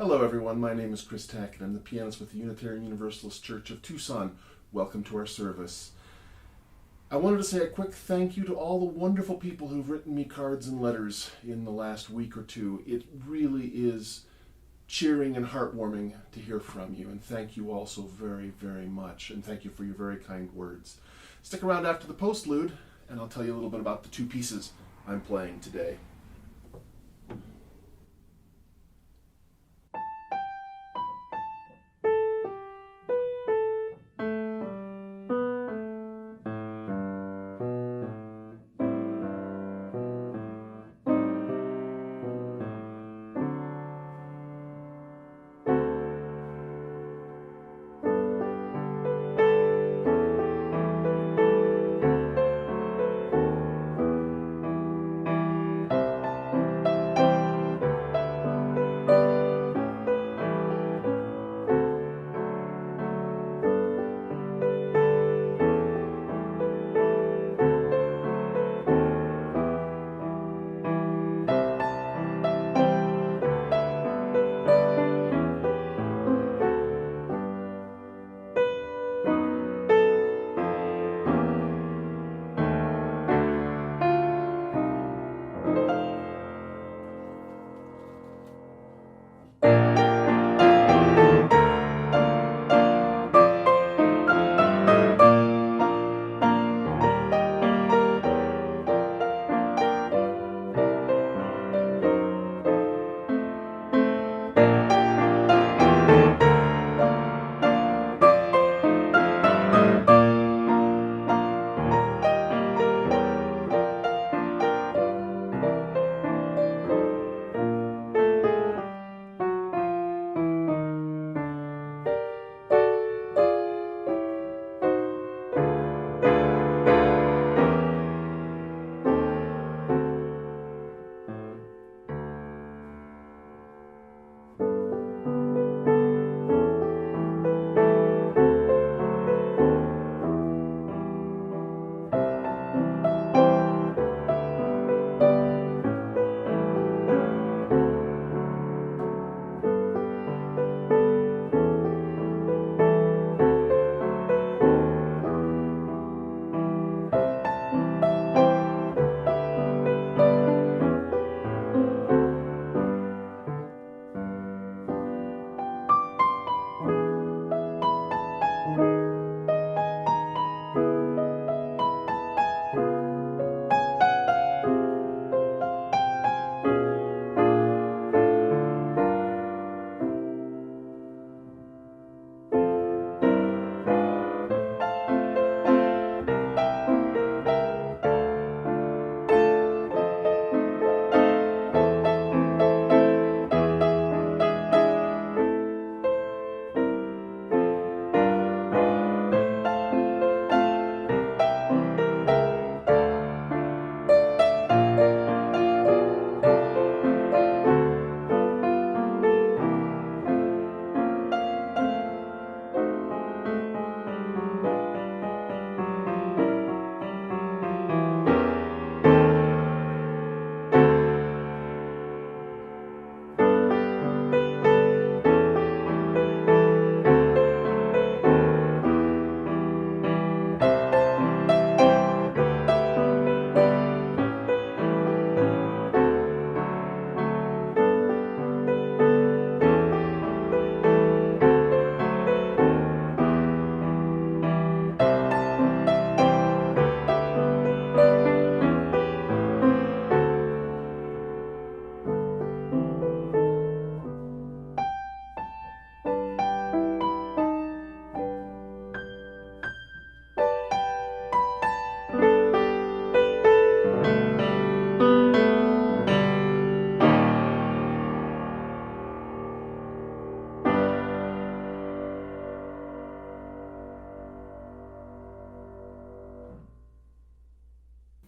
Hello everyone, my name is Chris Tack and I'm the pianist with the Unitarian Universalist Church of Tucson. Welcome to our service. I wanted to say a quick thank you to all the wonderful people who've written me cards and letters in the last week or two. It really is cheering and heartwarming to hear from you, and thank you all so very, very much, and thank you for your very kind words. Stick around after the postlude and I'll tell you a little bit about the two pieces I'm playing today.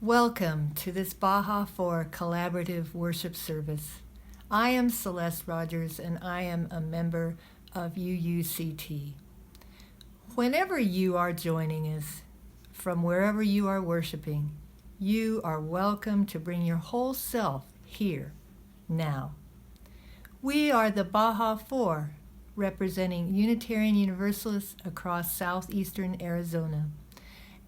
Welcome to this Baja 4 collaborative worship service. I am Celeste Rogers and I am a member of UUCT. Whenever you are joining us, from wherever you are worshiping, you are welcome to bring your whole self here, now. We are the Baja Four, representing Unitarian Universalists across southeastern Arizona.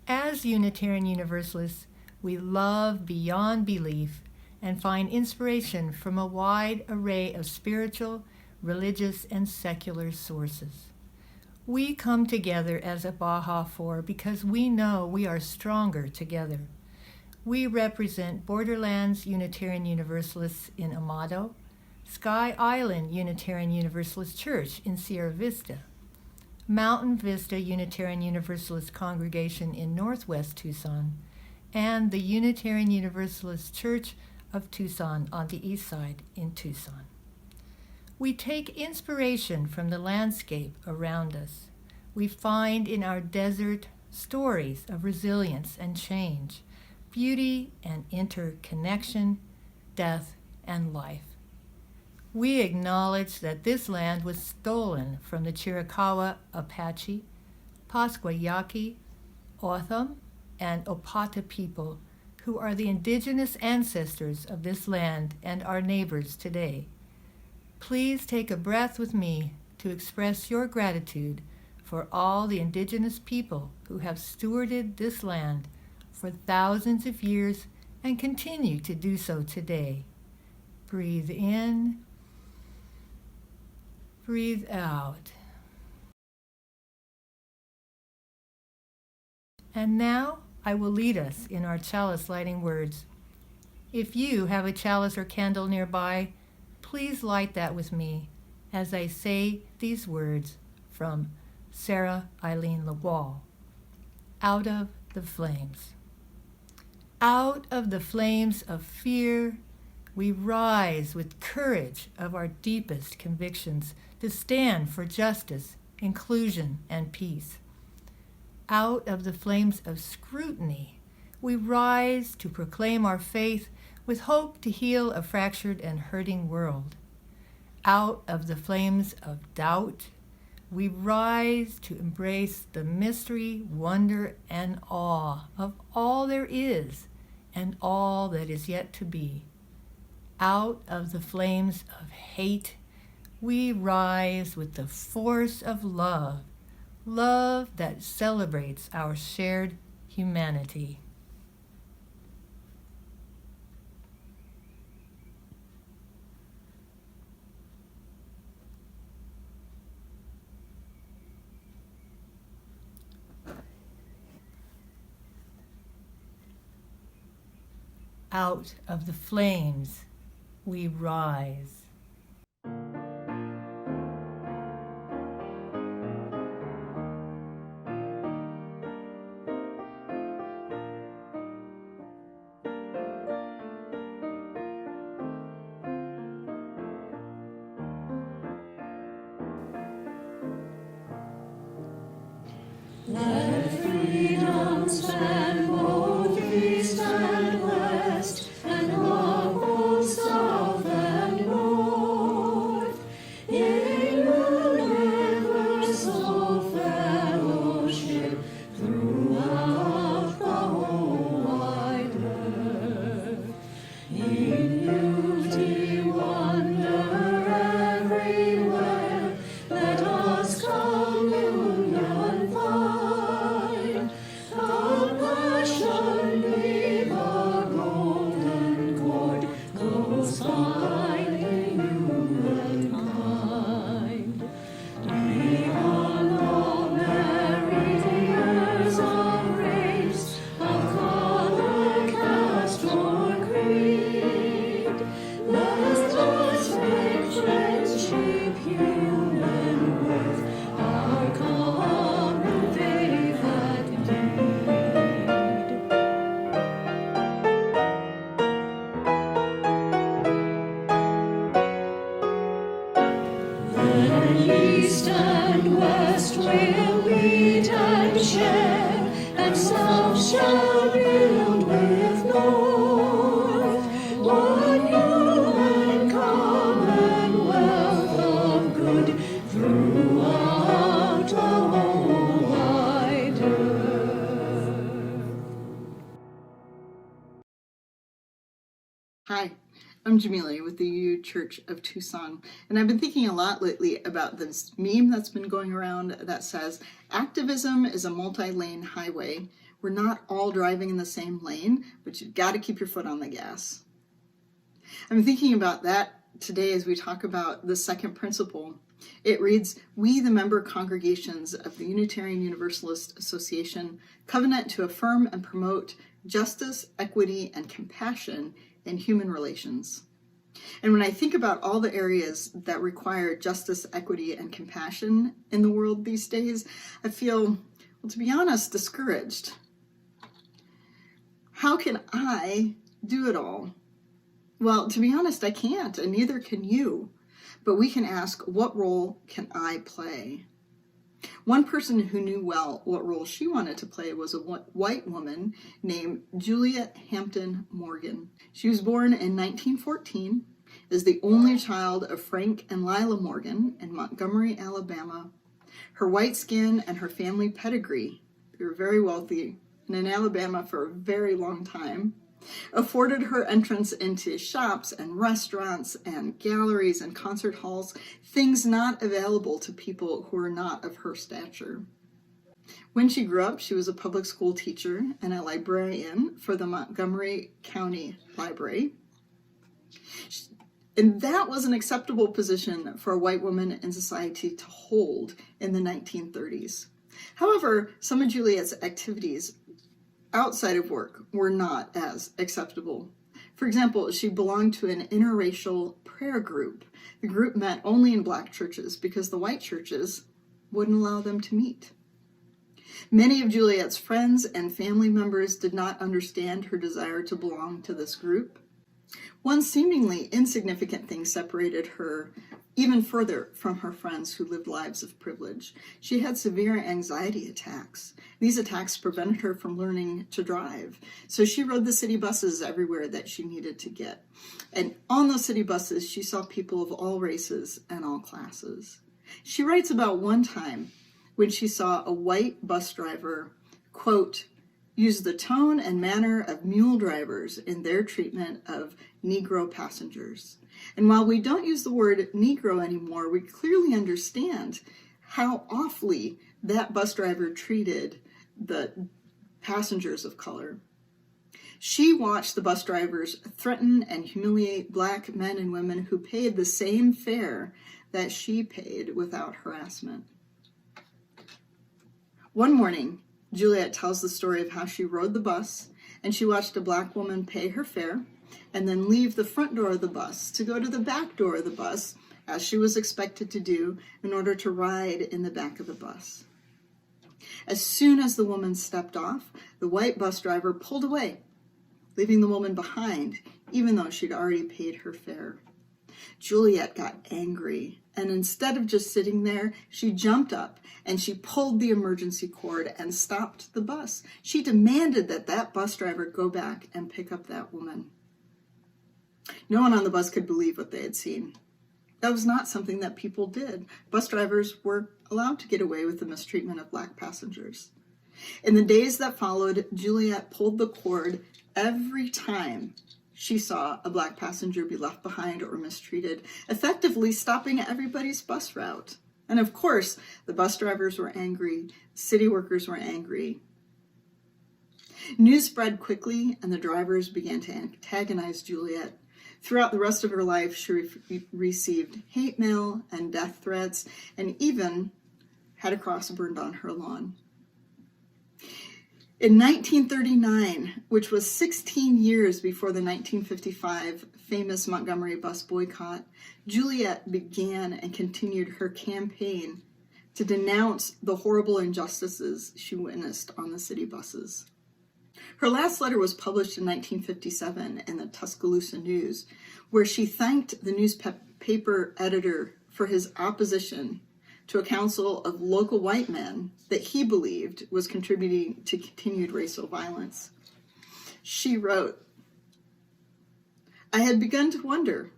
As Unitarian Universalists, we love beyond belief and find inspiration from a wide array of spiritual, religious, and secular sources. We come together as a Baja Four because we know we are stronger together. We represent Borderlands Unitarian Universalists in Amado, Sky Island Unitarian Universalist Church in Sierra Vista, Mountain Vista Unitarian Universalist Congregation in Northwest Tucson, and the Unitarian Universalist Church of Tucson on the east side in Tucson. We take inspiration from the landscape around us. We find in our desert stories of resilience and change, beauty and interconnection, death and life. We acknowledge that this land was stolen from the Chiricahua Apache, Pasquayaqui, Otham, and Opata people, who are the indigenous ancestors of this land and our neighbors today. Please take a breath with me to express your gratitude for all the indigenous people who have stewarded this land for thousands of years and continue to do so today. Breathe in, breathe out. And now I will lead us in our chalice lighting words. If you have a chalice or candle nearby, please light that with me as I say these words from Sarah Eileen LaWall. Out of the flames. Out of the flames of fear, we rise with courage of our deepest convictions to stand for justice, inclusion, and peace. Out of the flames of scrutiny, we rise to proclaim our faith with hope to heal a fractured and hurting world. Out of the flames of doubt, we rise to embrace the mystery, wonder, and awe of all there is and all that is yet to be. Out of the flames of hate, we rise with the force of love, love that celebrates our shared humanity. Out of the flames, we rise. Let freedom span both east and west, and love both south and north, in universal fellowship throughout the whole wide earth. In unity, wonder everywhere, let us communion find. Compassion be the golden cord, close binding humankind. Beyond all merry years of race, of color, caste, or creed, let us make friendship, human worth, our common faith and deed. Then east and west will meet and share, and south shall build with north, one human commonwealth of good throughout the whole wide earth. Hi, I'm Jamili with the UU Church of Tucson, and I've been thinking a lot lately about this meme that's been going around that says, activism is a multi-lane highway. We're not all driving in the same lane, but you've got to keep your foot on the gas. I'm thinking about that today as we talk about the second principle. It reads, "We, the member congregations of the Unitarian Universalist Association, covenant to affirm and promote justice, equity, and compassion in human relations." And when I think about all the areas that require justice, equity, and compassion in the world these days, I feel, well, to be honest, discouraged. How can I do it all? Well, to be honest, I can't, and neither can you. But we can ask, what role can I play? One person who knew well what role she wanted to play was a white woman named Juliet Hampton Morgan. She was born in 1914 as the only child of Frank and Lila Morgan in Montgomery, Alabama. Her white skin and her family pedigree, they were very wealthy and in Alabama for a very long time, afforded her entrance into shops and restaurants and galleries and concert halls, things not available to people who were not of her stature. When she grew up, she was a public school teacher and a librarian for the Montgomery County Library. And that was an acceptable position for a white woman in society to hold in the 1930s. However, some of Juliet's activities outside of work were not as acceptable. For example, she belonged to an interracial prayer group. The group met only in black churches because the white churches wouldn't allow them to meet. Many of Juliet's friends and family members did not understand her desire to belong to this group. One seemingly insignificant thing separated her even further from her friends who lived lives of privilege. She had severe anxiety attacks. These attacks prevented her from learning to drive. So she rode the city buses everywhere that she needed to get. And on those city buses, she saw people of all races and all classes. She writes about one time when she saw a white bus driver, quote, use the tone and manner of mule drivers in their treatment of Negro passengers. And while we don't use the word Negro anymore, we clearly understand how awfully that bus driver treated the passengers of color. She watched the bus drivers threaten and humiliate black men and women who paid the same fare that she paid without harassment. One morning, Juliet tells the story of how she rode the bus and she watched a black woman pay her fare and then leave the front door of the bus to go to the back door of the bus, as she was expected to do, in order to ride in the back of the bus. As soon as the woman stepped off, the white bus driver pulled away, leaving the woman behind, even though she'd already paid her fare. Juliet got angry, and instead of just sitting there, she jumped up and she pulled the emergency cord and stopped the bus. She demanded that that bus driver go back and pick up that woman. No one on the bus could believe what they had seen. That was not something that people did. Bus drivers were allowed to get away with the mistreatment of black passengers. In the days that followed, Juliet pulled the cord every time she saw a black passenger be left behind or mistreated, effectively stopping everybody's bus route. And of course, the bus drivers were angry, city workers were angry. News spread quickly, and the drivers began to antagonize Juliet. Throughout the rest of her life, she received hate mail and death threats, and even had a cross burned on her lawn. In 1939, which was 16 years before the 1955 famous Montgomery bus boycott, Juliet began and continued her campaign to denounce the horrible injustices she witnessed on the city buses. Her last letter was published in 1957 in the Tuscaloosa News, where she thanked the newspaper editor for his opposition to a council of local white men that he believed was contributing to continued racial violence. She wrote, "I had begun to wonder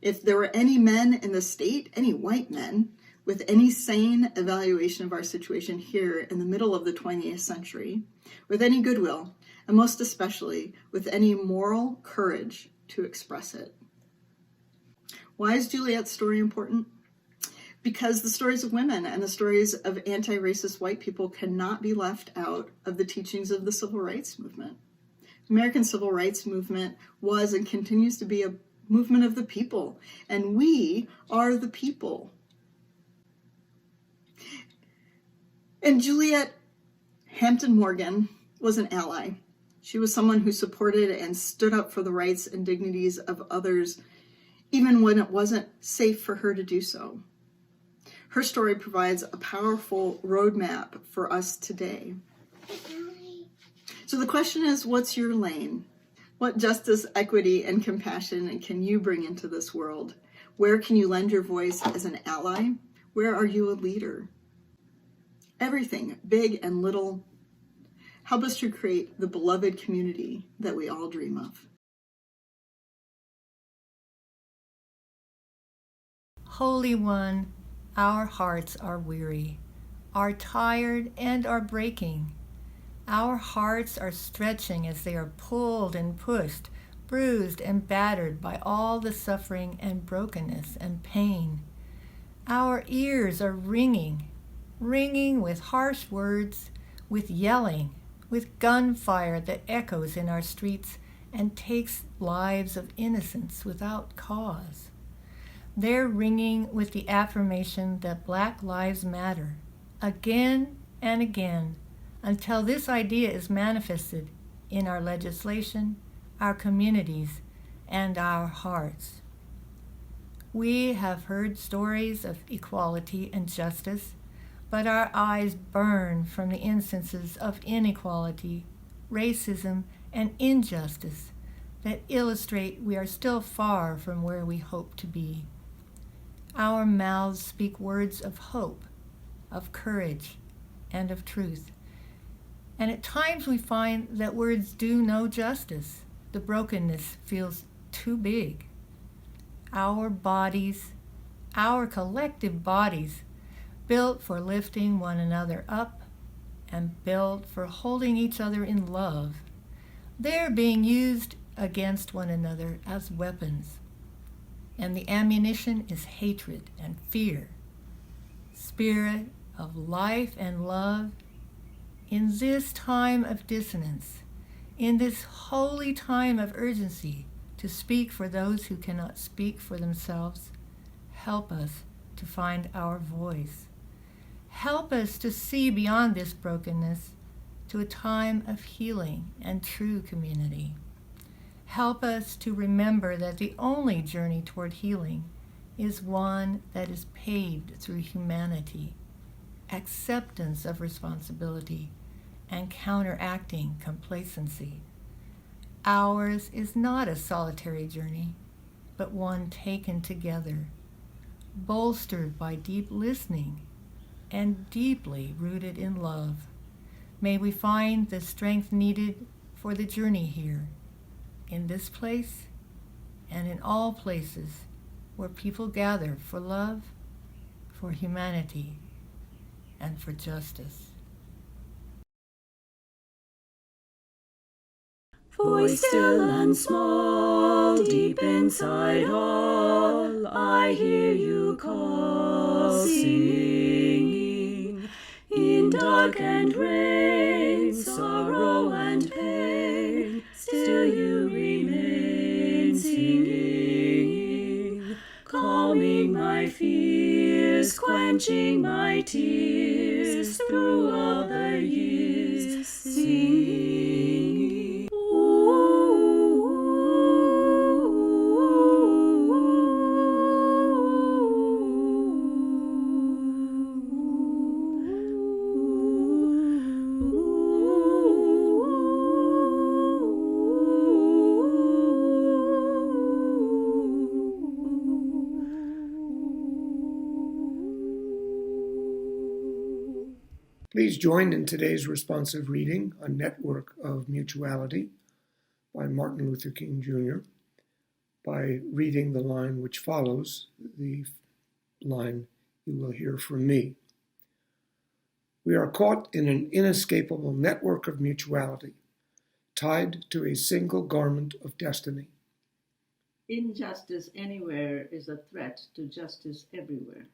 if there were any men in the state, any white men, with any sane evaluation of our situation here in the middle of the 20th century, with any goodwill, and most especially with any moral courage to express it." Why is Juliet's story important? Because the stories of women and the stories of anti-racist white people cannot be left out of the teachings of the civil rights movement. The American civil rights movement was and continues to be a movement of the people, and we are the people. And Juliet Hampton Morgan was an ally. She was someone who supported and stood up for the rights and dignities of others, even when it wasn't safe for her to do so. Her story provides a powerful roadmap for us today. So the question is, what's your lane? What justice, equity, and compassion can you bring into this world? Where can you lend your voice as an ally? Where are you a leader? Everything, big and little, help us to create the beloved community that we all dream of. Holy One, our hearts are weary, are tired, and are breaking. Our hearts are stretching as they are pulled and pushed, bruised and battered by all the suffering and brokenness and pain. Our ears are ringing with harsh words, with yelling, with gunfire that echoes in our streets and takes lives of innocents without cause. They're ringing with the affirmation that Black Lives Matter, again and again, until this idea is manifested in our legislation, our communities, and our hearts. We have heard stories of equality and justice, but our eyes burn from the instances of inequality, racism, and injustice that illustrate we are still far from where we hope to be. Our mouths speak words of hope, of courage, and of truth. And at times we find that words do no justice. The brokenness feels too big. Our bodies, our collective bodies, built for lifting one another up and built for holding each other in love, they're being used against one another as weapons. And the ammunition is hatred and fear. Spirit of life and love, in this time of dissonance, in this holy time of urgency to speak for those who cannot speak for themselves, help us to find our voice. Help us to see beyond this brokenness to a time of healing and true community. Help us to remember that the only journey toward healing is one that is paved through humanity, acceptance of responsibility, and counteracting complacency. Ours is not a solitary journey, but one taken together, bolstered by deep listening and deeply rooted in love. May we find the strength needed for the journey here, in this place and in all places where people gather for love, for humanity, and for justice. Voice still and small, deep inside all, I hear you call, singing. In dark and rain, sorrow and pain, still you remain singing. Calming my fears, quenching my tears, through all the years, singing. Please join in today's responsive reading, A Network of Mutuality by Martin Luther King Jr. by reading the line which follows, the line you will hear from me. We are caught in an inescapable network of mutuality, tied to a single garment of destiny. Injustice anywhere is a threat to justice everywhere.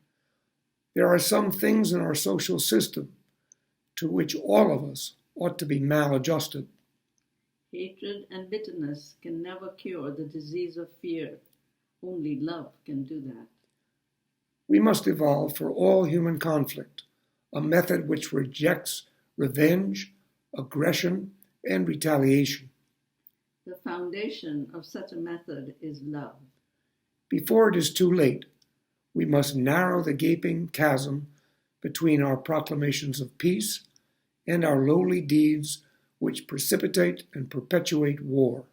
There are some things in our social system to which all of us ought to be maladjusted. Hatred and bitterness can never cure the disease of fear. Only love can do that. We must evolve for all human conflict a method which rejects revenge, aggression, and retaliation. The foundation of such a method is love. Before it is too late, we must narrow the gaping chasm between our proclamations of peace and our lowly deeds which precipitate and perpetuate war.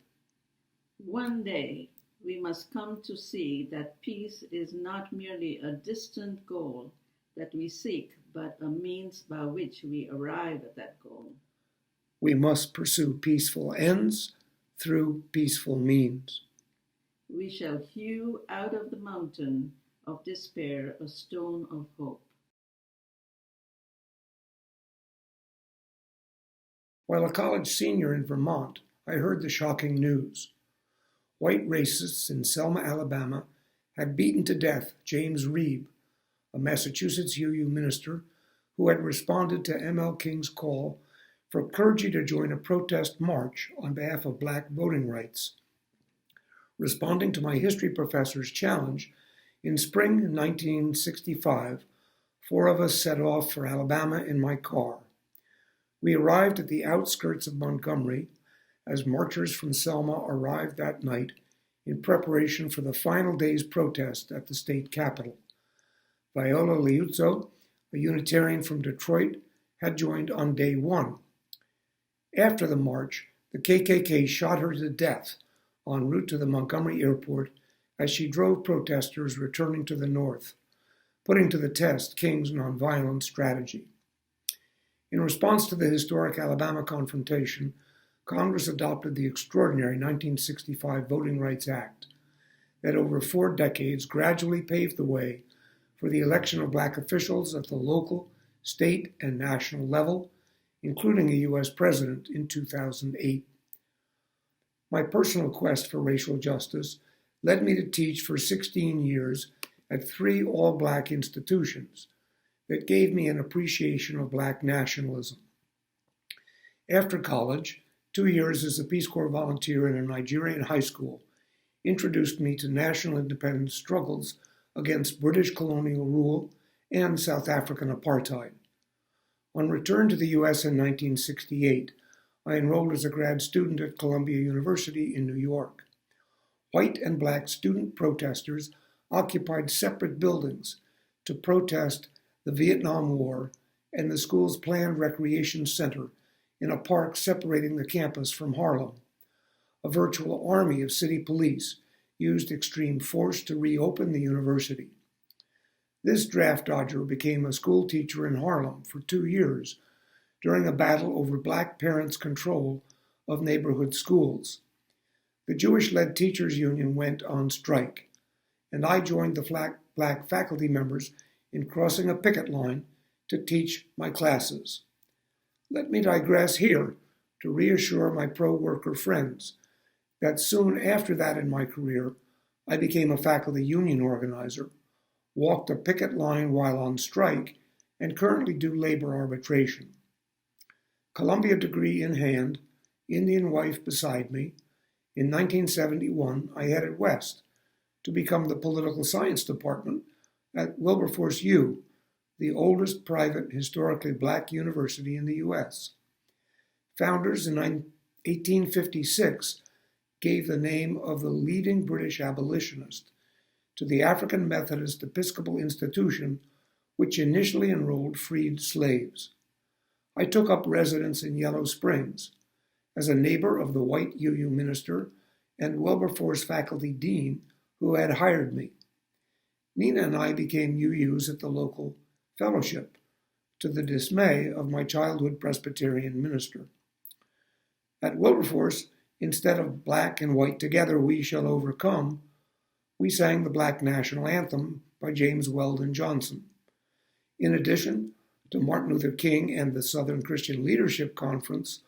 One day, we must come to see that peace is not merely a distant goal that we seek, but a means by which we arrive at that goal. We must pursue peaceful ends through peaceful means. We shall hew out of the mountain of despair a stone of hope. While a college senior in Vermont, I heard the shocking news. White racists in Selma, Alabama, had beaten to death James Reeb, a Massachusetts UU minister who had responded to M.L. King's call for clergy to join a protest march on behalf of black voting rights. Responding to my history professor's challenge, in spring 1965, 4 of us set off for Alabama in my car. We arrived at the outskirts of Montgomery as marchers from Selma arrived that night in preparation for the final day's protest at the state capitol. Viola Liuzzo, a Unitarian from Detroit, had joined on day 1. After the march, the KKK shot her to death en route to the Montgomery airport as she drove protesters returning to the north, putting to the test King's nonviolent strategy. In response to the historic Alabama confrontation, Congress adopted the extraordinary 1965 Voting Rights Act that over 4 decades gradually paved the way for the election of black officials at the local, state, and national level, including a U.S. president in 2008. My personal quest for racial justice led me to teach for 16 years at 3 all-black institutions that gave me an appreciation of black nationalism. After college, 2 years as a Peace Corps volunteer in a Nigerian high school introduced me to national independence struggles against British colonial rule and South African apartheid. On return to the U.S. in 1968, I enrolled as a grad student at Columbia University in New York. White and black student protesters occupied separate buildings to protest the Vietnam War and the school's planned recreation center in a park separating the campus from Harlem. A virtual army of city police used extreme force to reopen the university. This draft dodger became a school teacher in Harlem for 2 years during a battle over black parents' control of neighborhood schools. The Jewish-led teachers union went on strike, and I joined the black faculty members in crossing a picket line to teach my classes. Let me digress here to reassure my pro-worker friends that soon after that in my career, I became a faculty union organizer, walked a picket line while on strike, and currently do labor arbitration. Columbia degree in hand, Indian wife beside me, in 1971 I headed west to become the political science department at Wilberforce U, the oldest private historically black university in the U.S. Founders in 1856 gave the name of the leading British abolitionist to the African Methodist Episcopal institution, which initially enrolled freed slaves. I took up residence in Yellow Springs as a neighbor of the white UU minister and Wilberforce faculty dean who had hired me. Nina and I became UUs at the local fellowship, to the dismay of my childhood Presbyterian minister. At Wilberforce, instead of black and white together we shall overcome, we sang the Black National Anthem by James Weldon Johnson. In addition to Martin Luther King and the Southern Christian Leadership Conference,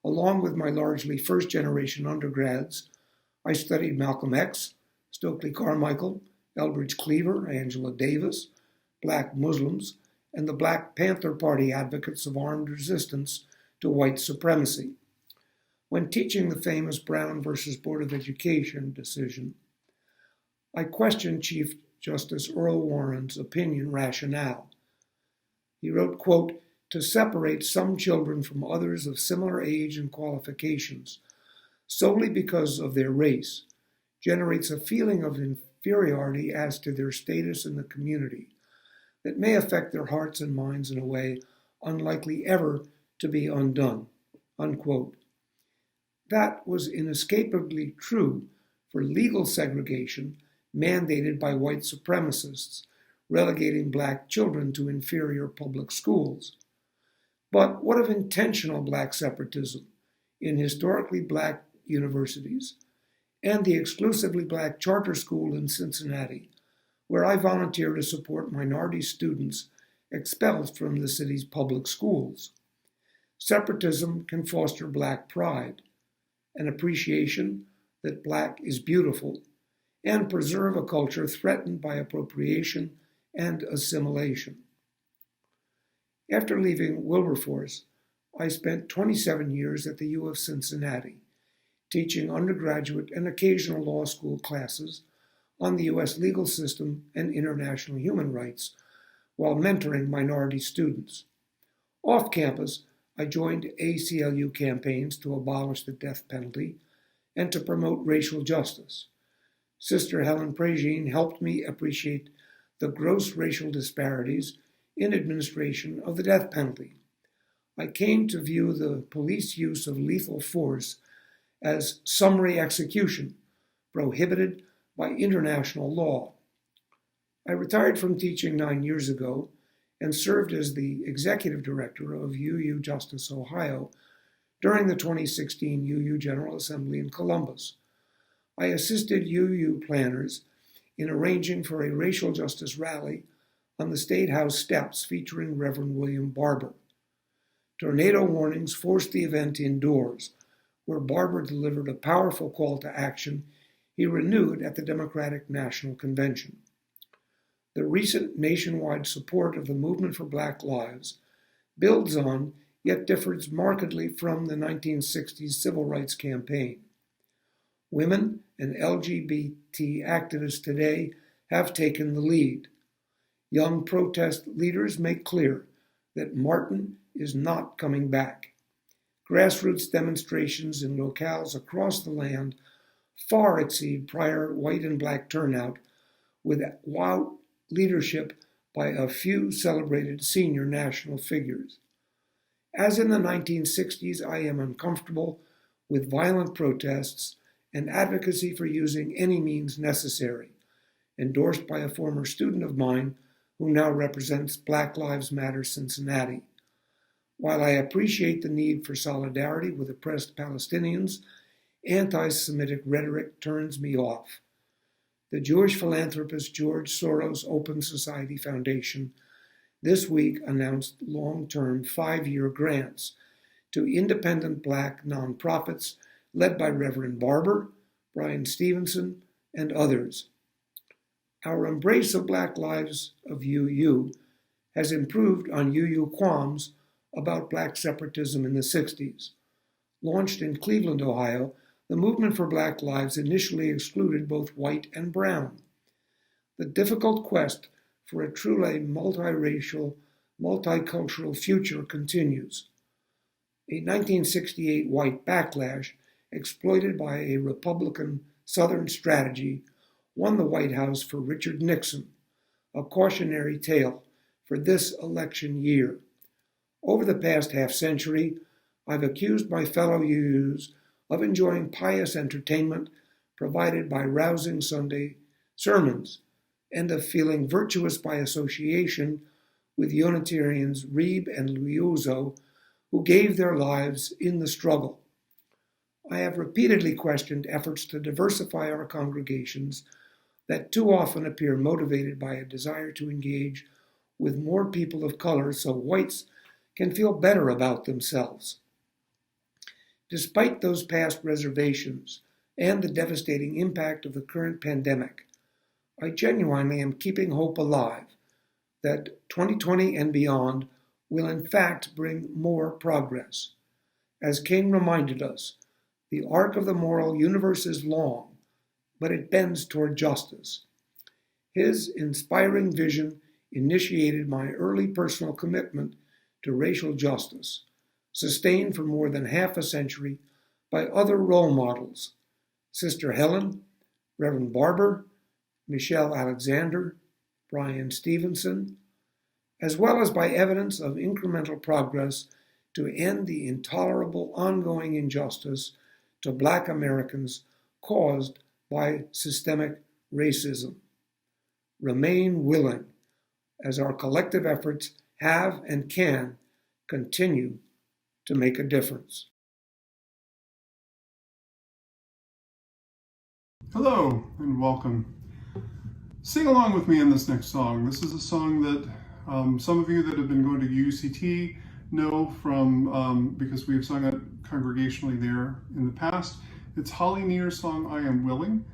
along with my largely first-generation undergrads, I studied Malcolm X, Stokely Carmichael, Eldridge Cleaver, Angela Davis, Black Muslims, and the Black Panther Party advocates of armed resistance to white supremacy. When teaching the famous Brown versus Board of Education decision, I questioned Chief Justice Earl Warren's opinion rationale. He wrote, quote, "To separate some children from others of similar age and qualifications solely because of their race generates a feeling of inferiority as to their status in the community that may affect their hearts and minds in a way unlikely ever to be undone," unquote. That was inescapably true for legal segregation mandated by white supremacists, relegating black children to inferior public schools. But what of intentional black separatism in historically black universities and the exclusively black charter school in Cincinnati, where I volunteer to support minority students expelled from the city's public schools? Separatism can foster black pride, an appreciation that black is beautiful, and preserve a culture threatened by appropriation and assimilation. After leaving Wilberforce, I spent 27 years at the U of Cincinnati, teaching undergraduate and occasional law school classes on the U.S. legal system and international human rights, while mentoring minority students. Off campus, I joined ACLU campaigns to abolish the death penalty and to promote racial justice. Sister Helen Pragine helped me appreciate the gross racial disparities in administration of the death penalty. I came to view the police use of lethal force as summary execution, prohibited by international law. I retired from teaching 9 years ago and served as the executive director of UU Justice Ohio during the 2016 UU General Assembly in Columbus. I assisted UU planners in arranging for a racial justice rally on the State House steps featuring Reverend William Barber. Tornado warnings forced the event indoors, where Barber delivered a powerful call to action he renewed at the Democratic National Convention. The recent nationwide support of the Movement for Black Lives builds on, yet differs markedly from, the 1960s civil rights campaign. Women and LGBT activists today have taken the lead. Young protest leaders make clear that Martin is not coming back. Grassroots demonstrations in locales across the land far exceed prior white and black turnout, without leadership by a few celebrated senior national figures. As in the 1960s, I am uncomfortable with violent protests and advocacy for using any means necessary, endorsed by a former student of mine who now represents Black Lives Matter Cincinnati. While I appreciate the need for solidarity with oppressed Palestinians, anti-Semitic rhetoric turns me off. The Jewish philanthropist George Soros Open Society Foundation this week announced long-term 5-year grants to independent black nonprofits led by Reverend Barber, Brian Stevenson, and others. Our embrace of Black lives of UU has improved on UU qualms about black separatism in the 60s. Launched in Cleveland, Ohio, the movement for Black Lives initially excluded both white and brown. The difficult quest for a truly multiracial, multicultural future continues. A 1968 white backlash exploited by a Republican Southern strategy won the White House for Richard Nixon, a cautionary tale for this election year. Over the past half-century, I've accused my fellow UUs of enjoying pious entertainment provided by rousing Sunday sermons, and of feeling virtuous by association with Unitarians Reeb and Liuzzo, who gave their lives in the struggle. I have repeatedly questioned efforts to diversify our congregations that too often appear motivated by a desire to engage with more people of color so whites can feel better about themselves. Despite those past reservations, and the devastating impact of the current pandemic, I genuinely am keeping hope alive that 2020 and beyond will in fact bring more progress. As King reminded us, the arc of the moral universe is long, but it bends toward justice. His inspiring vision initiated my early personal commitment to racial justice, sustained for more than half a century by other role models, Sister Helen, Reverend Barber, Michelle Alexander, Brian Stevenson, as well as by evidence of incremental progress to end the intolerable ongoing injustice to Black Americans caused by systemic racism. Remain willing, as our collective efforts have and can continue to make a difference. Hello and welcome. Sing along with me in this next song. This is a song that some of you that have been going to UCT know from because we have sung it congregationally there in the past. It's Holly Near's song, I Am Willing.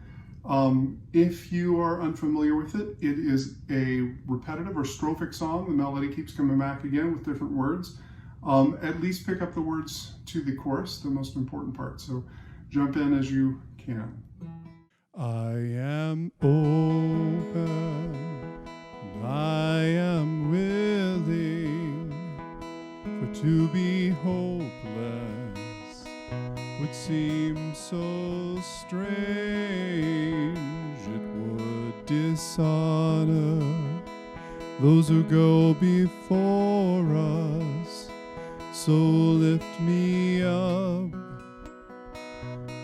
If you are unfamiliar with it, it is a repetitive or strophic song. The melody keeps coming back again with different words. At least pick up the words to the chorus, the most important part. So jump in as you can. I am open, I am willing, for to be hopeless would seem so strange. It would dishonor those who go before us. So lift me up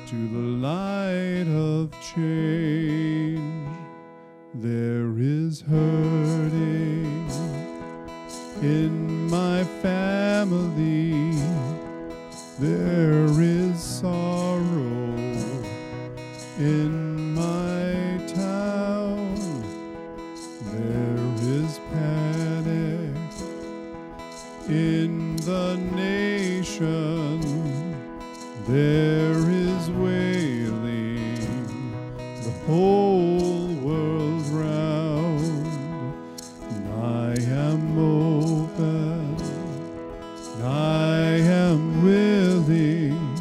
to the light of change. There is hurting in my family. There is sorrow in my town. There is panic in the nation. There is wailing the whole world round. And I am open, and I am willing,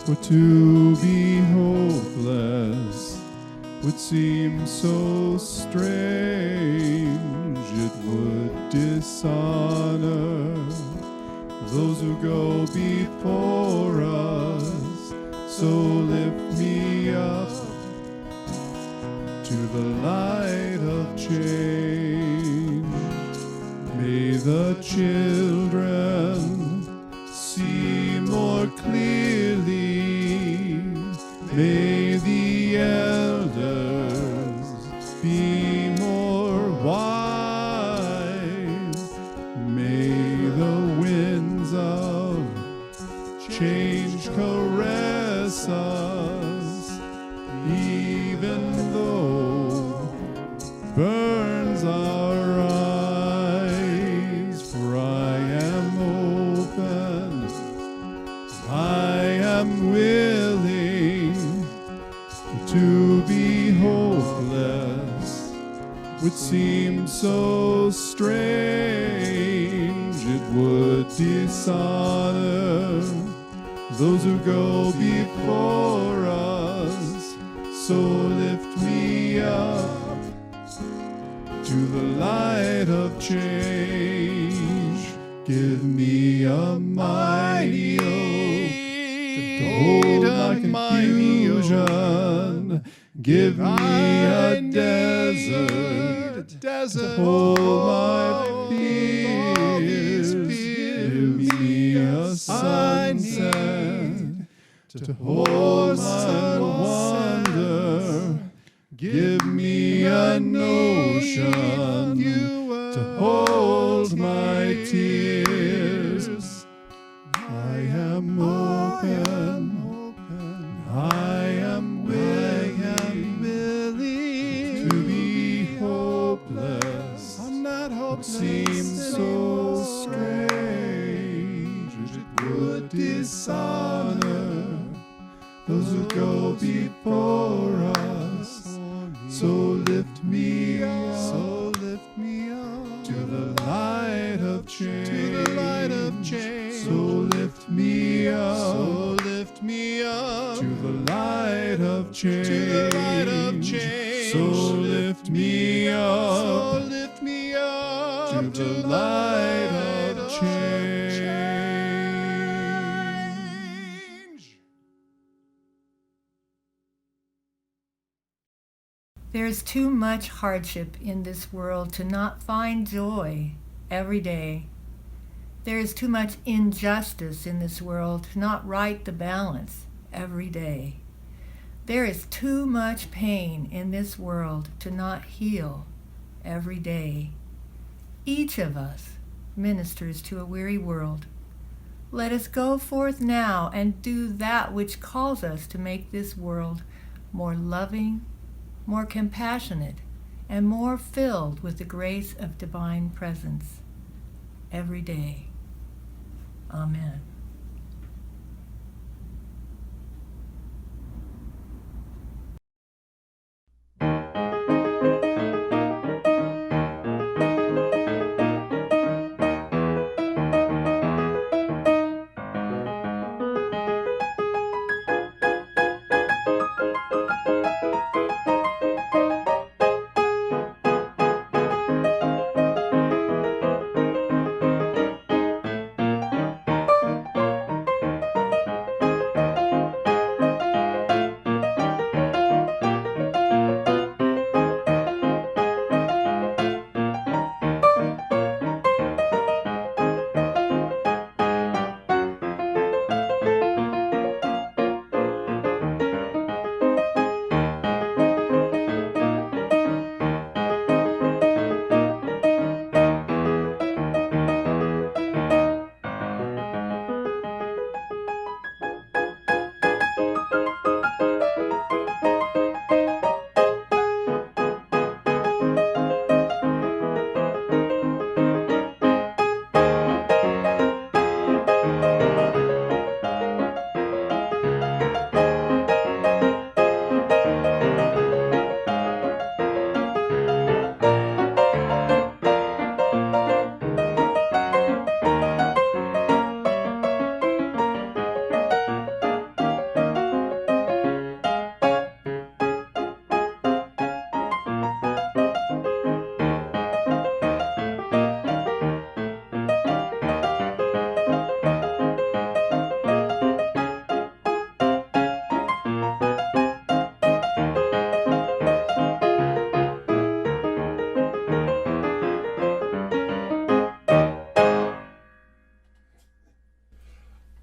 for to be hopeless would seem so strange. It would dishonor those who go before us. So lift me up to the light of change. May the children see more clearly. May the elders be more wise. May the winds of change caress us, even though burns our eyes. For I am open, I am willing, to be hopeless would seem so strange. It would dishonor those who go before us. So lift me up to the light of change. Give me a mighty oak to hold my confusion. Give me a desert to hold my fears. Give me a sunset to hold my wonder. Give me an ocean to hold my tears. I am open, I am willing to be hopeless. I'm not hopeless. It seems so strange. It would dishonor those who go before us. So lift me up, to the light of change. So lift me up, to the light of change. So lift me up, to the light of change. There is too much hardship in this world to not find joy every day. There is too much injustice in this world to not right the balance every day. There is too much pain in this world to not heal every day. Each of us ministers to a weary world. Let us go forth now and do that which calls us to make this world more loving, more compassionate, and more filled with the grace of divine presence every day. Amen.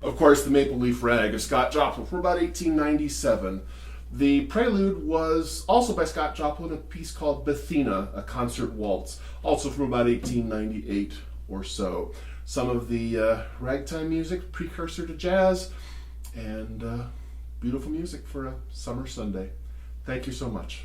Of course, the Maple Leaf Rag of Scott Joplin from about 1897. The prelude was also by Scott Joplin, a piece called Bethany, a concert waltz, also from about 1898 or so. Some of the ragtime music, precursor to jazz, and beautiful music for a summer Sunday. Thank you so much.